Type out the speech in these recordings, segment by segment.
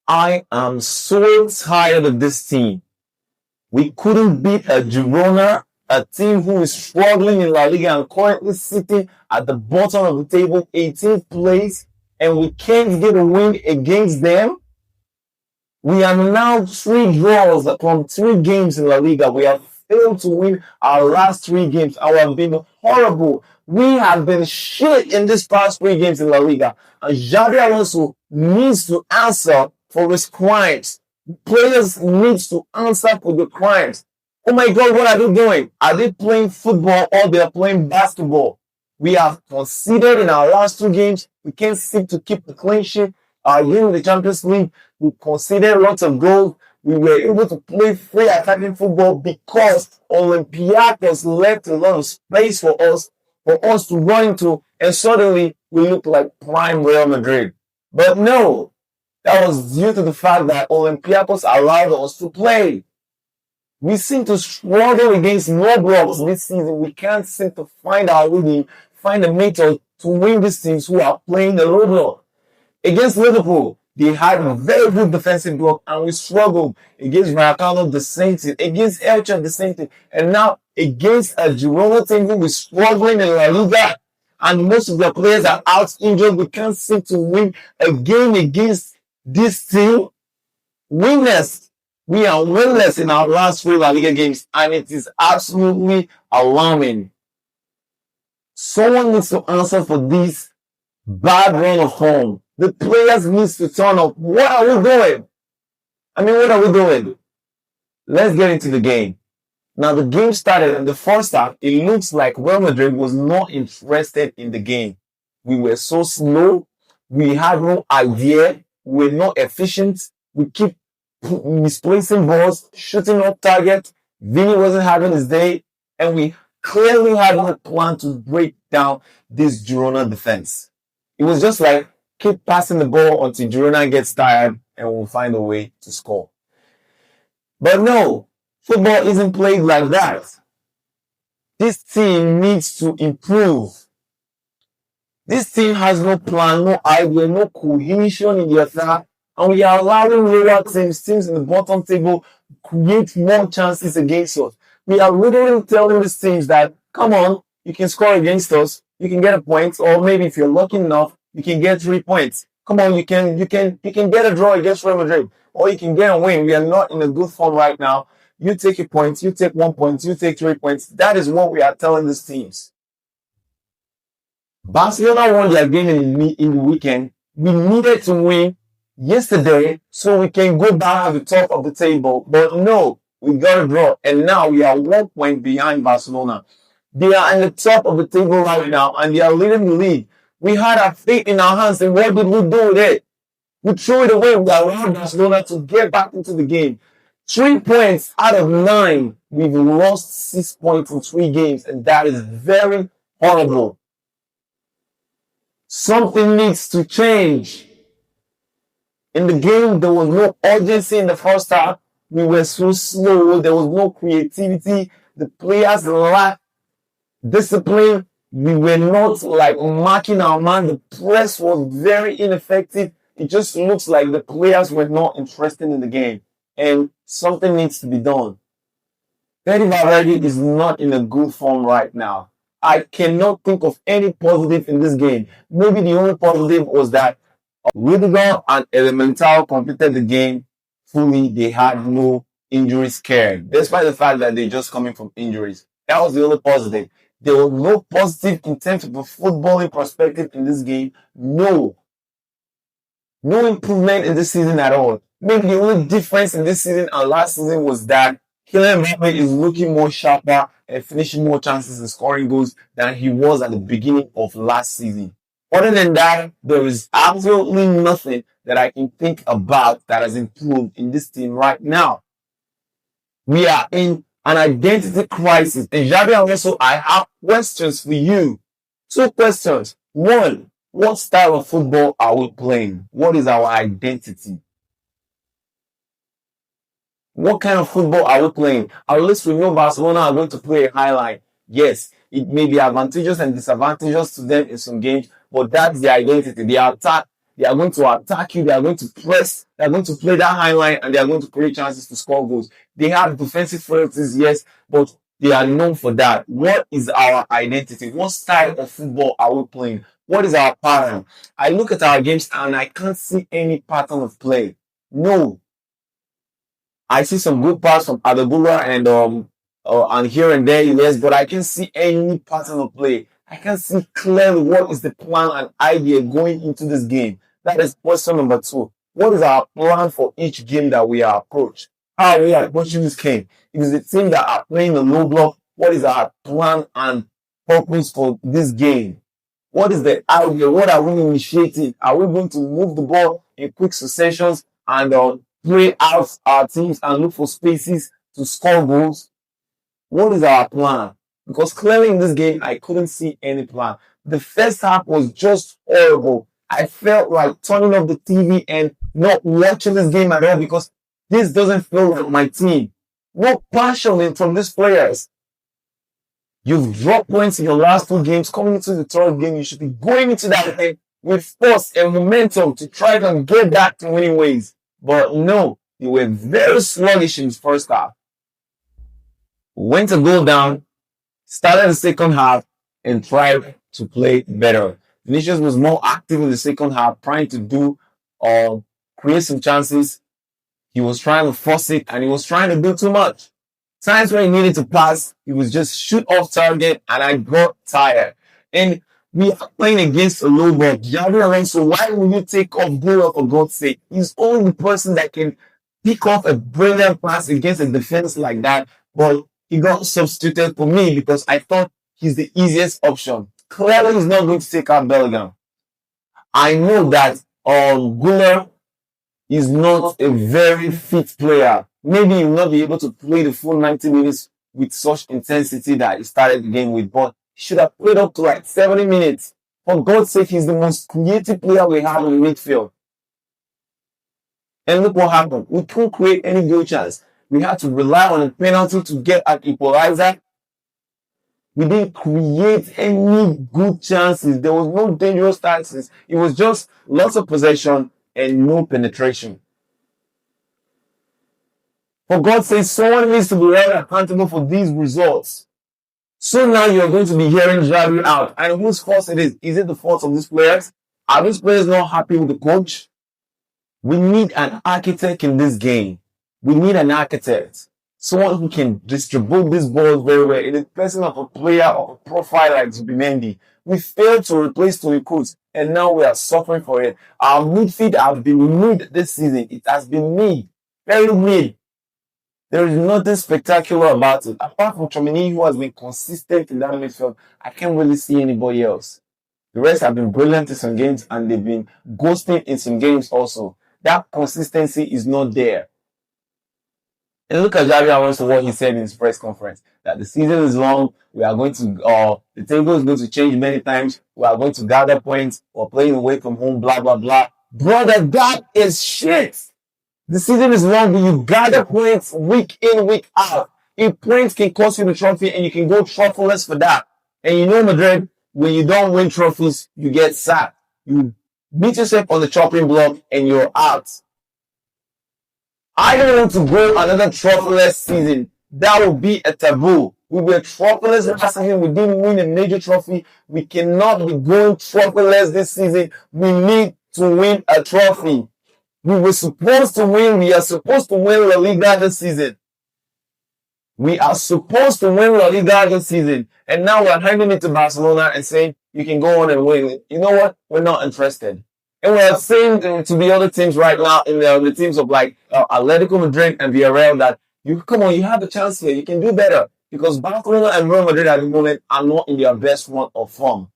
I am so tired of this team. We couldn't beat a Girona, a team who is struggling in La Liga and currently sitting at the bottom of the table, 18th place, and we can't get a win against them. We are now 3 draws from 3 games in La Liga. We have failed to win our last 3 games. We have been horrible. We have been shit in these past 3 games in La Liga. And Xabi Alonso needs to answer for his crimes. Players need to answer for the crimes. Oh my God, what are they doing? Are they playing football or they are playing basketball? We have conceded in our last 2 games. We can't seem to keep the clean sheet. In the Champions League, we conceded lots of goals. We were able to play free attacking football because Olympiacos left a lot of space for us to run into, and suddenly we look like prime Real Madrid. But no, that was due to the fact that Olympiacos allowed us to play. We seem to struggle against no blocks this season. We can't seem to find our rhythm, find a method to win these teams who are playing the low block. Against Liverpool, they had a very good defensive block and we struggled. Against Vallecano, the same thing. Against Elche, the same thing. And now against a Girona team who is struggling in La Liga and most of their players are out injured, we can't seem to win a game against this team. Winless. We are winless in our last 3 La Liga games and it is absolutely alarming. Someone needs to answer for this bad run of form. The players need to turn up. What are we doing? What are we doing? Let's get into the game. Now, the game started in the first half. It looks like Real Madrid was not interested in the game. We were so slow. We had no idea. We were not efficient. We keep misplacing balls, shooting off target. Vini wasn't having his day. And we clearly had no plan to break down this Girona defense. It was just like, keep passing the ball until Girona gets tired and we'll find a way to score. But no, football isn't played like that. This team needs to improve. This team has no plan, no idea, no cohesion in the attack, and we are allowing lower teams in the bottom table, create more chances against us. We are literally telling these teams that, come on, you can score against us, you can get a point, or maybe if you're lucky enough, you can get 3 points. Come on, you can get a draw against Real Madrid, or you can get a win. We are not in a good form right now. You take a point, you take 1 point, you take 3 points. That is what we are telling these teams. Barcelona won their game in the weekend. We needed to win yesterday so we can go back to the top of the table. But no, we got a draw, and now we are 1 point behind Barcelona. They are in the top of the table right now, and they are leading the league. We had our fate in our hands, and what did we do with it? We threw it away. We allowed Barcelona to get back into the game. 3 points out of 9. We've lost 6 points in 3 games, and that is very horrible. Something needs to change. In the game, there was no urgency in the first half. We were so slow. There was no creativity. The players lacked discipline. We were not marking our man. The press was very ineffective. It just looks like the players were not interested in the game. And something needs to be done. Fede Valverde is not in a good form right now. I cannot think of any positive in this game. Maybe the only positive was that Rudiger and Elemental completed the game fully. They had no injury scare, despite the fact that they're just coming from injuries. That was the only positive. There was no positive in terms of a footballing perspective in this game. No improvement in this season at all. Maybe the only difference in this season and last season was that Kylian Mbappe is looking more sharper and finishing more chances and scoring goals than he was at the beginning of last season. Other than that, there is absolutely nothing that I can think about that has improved in this team right now. We are in an identity crisis. And Xabi Alonso, I have questions for you. 2 questions. 1, what style of football are we playing? What is our identity? What kind of football are we playing? At least we know Barcelona are going to play a high line. Yes, it may be advantageous and disadvantageous to them in some games, but that's their identity. They attack They are going to attack you. They are going to press. They are going to play that high line, and they are going to create chances to score goals. They have defensive frailties, yes, but they are known for that. What is our identity? What style of football are we playing? What is our pattern? I look at our games and I can't see any pattern of play. No, I see some good pass from Adebula and here and there, yes, but I can't see any pattern of play. I can't see clearly what is the plan and idea going into this game. That is question number two. What is our plan for each game that we are approached? How are we approaching this game? If it's the team that are playing the low block, what is our plan and purpose for this game? What is the idea? What are we initiating? Are we going to move the ball in quick successions and play out our teams and look for spaces to score goals? What is our plan? Because clearly in this game, I couldn't see any plan. The first half was just horrible. I felt like turning off the TV and not watching this game at all because this doesn't feel like my team. No passion from these players. You've dropped points in your last two games. Coming into the third game, you should be going into that game with force and momentum to try and get back to winning ways. But no, they were very sluggish in the first half. Went a goal down, started the second half, and tried to play better. Vinicius was more active in the second half, trying to create some chances. He was trying to force it, and he was trying to do too much. Times where he needed to pass, he was just shoot off target, and I got tired. And we are playing against a low block. Javier Alonso, why will you take off Gura for God's sake? He's only the person that can pick off a brilliant pass against a defense like that. But he got substituted for me because I thought he's the easiest option. Clearly, he's not going to take out Bellingham. I know that Gula is not a very fit player. Maybe he will not be able to play the full 90 minutes with such intensity that he started the game with, but he should have played up to like 70 minutes. For God's sake, he's the most creative player we have in midfield. And look what happened. We couldn't create any goal chance. We had to rely on a penalty to get an equalizer. We didn't create any good chances. There was no dangerous chances. It was just lots of possession and no penetration. For God's sake, someone needs to be held accountable for these results. So now you're going to be hearing Xavi out. And whose fault it is? Is it the fault of these players? Are these players not happy with the coach? We need an architect in this game. We need an architect. Someone who can distribute these balls very well in the person of a player of a profile like Zubimendi. We failed to replace Toni Kroos, and now we are suffering for it. Our midfield has been mid this season. It has been mid. Very mid. There is nothing spectacular about it. Apart from Chomini, who has been consistent in that midfield, I can't really see anybody else. The rest have been brilliant in some games, and they've been ghosting in some games also. That consistency is not there. And look at Xavi Alonso, what he said in his press conference, that the season is long, we are going to, the table is going to change many times, we are going to gather points, we're playing away from home, blah, blah, blah. Brother, that is shit. The season is long, but you gather points week in, week out. If points can cost you the trophy and you can go trophyless for that. And you know, Madrid, when you don't win trophies, you get sacked. You beat yourself on the chopping block and you're out. I don't want to go another trophyless season. That would be a taboo. We were trophyless last season. We didn't win a major trophy. We cannot be going trophyless this season. We need to win a trophy. We were supposed to win. We are supposed to win La Liga this season. We are supposed to win La Liga this season. And now we're handing it to Barcelona and saying, you can go on and win. You know what? We're not interested. And we're saying to the other teams right now, in the teams of like Atletico Madrid and Villarreal, that you have a chance here. You can do better. Because Barcelona and Real Madrid at the moment are not in their best run of form.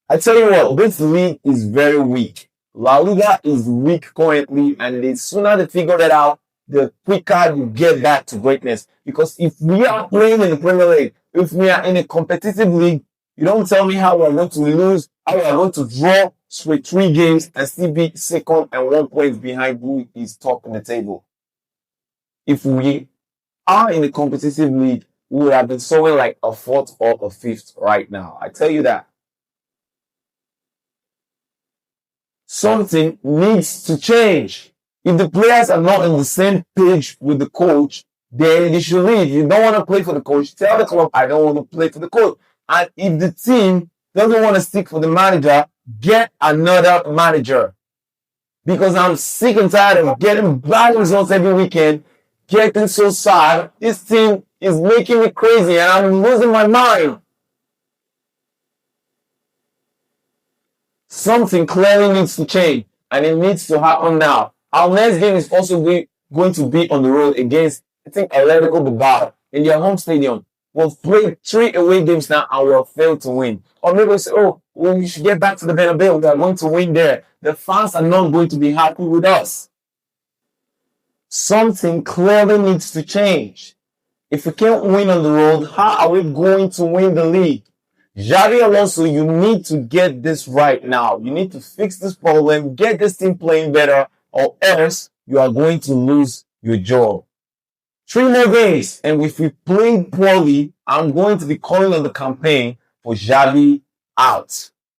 I tell you what, this league is very weak. La Liga is weak currently, and the sooner they figure that out, the quicker you get back to greatness. Because if we are playing in the Premier League, if we are in a competitive league, you don't tell me how we're going to lose, how we're going to draw with 3 games and still be second and 1 point behind who is top in the table. If we are in a competitive league, we would have been somewhere like a 4th or a 5th right now. I tell you that. Something needs to change. If the players are not on the same page with the coach, then they should leave. You don't want to play for the coach, tell the club, I don't want to play for the coach. And if the team doesn't want to stick for the manager, get another manager. Because I'm sick and tired of getting bad results every weekend, getting so sad. This team is making me crazy and I'm losing my mind. Something clearly needs to change and it needs to happen now. Our next game is also going to be on the road against, I think, Atletico Bilbao in their home stadium. We've played 3 away games now and we've failed to win. Or maybe we say, oh, well, we should get back to the Bernabeu. We are going to win there. The fans are not going to be happy with us. Something clearly needs to change. If we can't win on the road, how are we going to win the league? Xabi Alonso, you need to get this right now. You need to fix this problem, get this team playing better, or else you are going to lose your job. 3 more games, and if we play poorly, I'm going to be calling on the campaign for Xabi out.